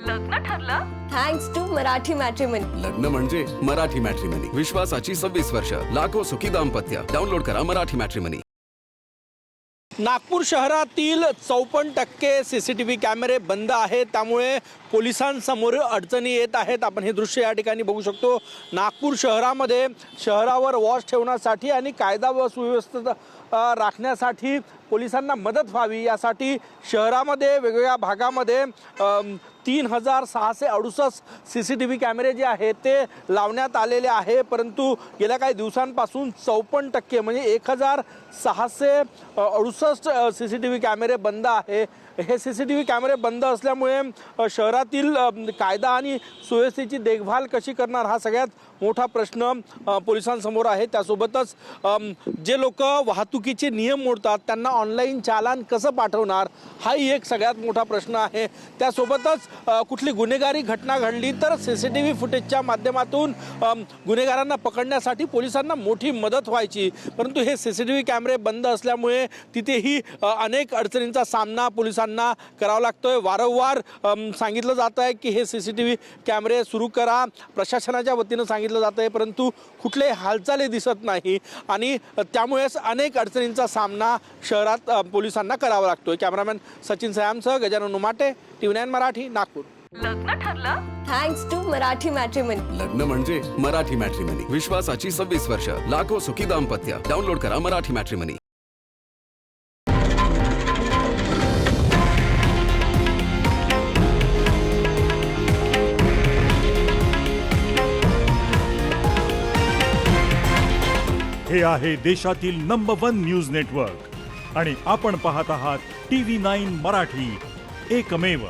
लग्न ठरलं? Thanks to Marathi Matrimony. लग्न म्हणजे मराठी मॅट्रिमनी. विश्वासाची 26 वर्ष. लाखो सुखी दाम्पत्य. डाउनलोड करा मराठी मॅट्रिमनी. नागपूर शहरातील 54% CCTV कॅमेरे बंद आहेत, त्यामुळे पोलिसांसमोर अडचणी येत आहेत. आपण हे दृश्य या ठिकाणी बघू शकतो. नागपूर शहरामध्ये शहरावर वॉच ठेवण्यासाठी आणि कायदा व सुव्यवस्था राखण्यासाठी पोलिसांना मदत व्हावी यासाठी शहरामध्ये वेगवेगळ्या भागामध्ये 3668 CCTV कॅमेरे जे आहेत ते लावण्यात आलेले आहे. परंतु गेल्या काही दिवसांपासून 54% म्हणजे 1668 CCTV कॅमेरे बंद आहे. हे CCTV कॅमेरे बंद असल्यामुळे शहरातील कायदा आणि सुव्यवस्थेची देखभाल कशी करणार हा सगळ्यात मोठा प्रश्न पोलिसांसमोर आहे. त्यासोबतच जे लोक वाहतुकीचे नियम मोडतात त्यांना ऑनलाईन चालान कसं पाठवणार हाही एक सगळ्यात मोठा प्रश्न आहे. त्यासोबतच कुठली गुन्हेगारी घटना घडली तर CCTV फुटेजच्या माध्यमातून गुन्हेगारांना पकडण्यासाठी पोलिसांना मोठी मदत व्हायची. परंतु हे CCTV कॅमेरे बंद असल्यामुळे तिथेही अनेक अडचणींचा सामना पोलिसांना करावा लागतोय. वारंवार सांगितलं जात आहे की हे CCTV कॅमेरे सुरू करा, प्रशासनाच्या वतीनं सांगितलं जात आहे, परंतु कुठले हालचाली दिसत नाही आणि त्यामुळेच अनेक अडचणींचा सामना शहरात पोलिसांना करावा लागतोय. कॅमेरामॅन सचिन सयामसह गजानन उमाटे, TV9 मराठी, नागपूर. लग्न ठरलं? Thanks to Marathi Matrimony. लग्न म्हणजे मराठी मॅट्रिमनी. विश्वासाची 26 वर्ष. लाखो सुखी दाम्पत्य. डाउनलोड करा मराठी मॅट्रिमनी. हे आहे देशातील नंबर 1 न्यूज नेटवर्क आणि आपण पाहत आहात TV9 मराठी, एकमेव.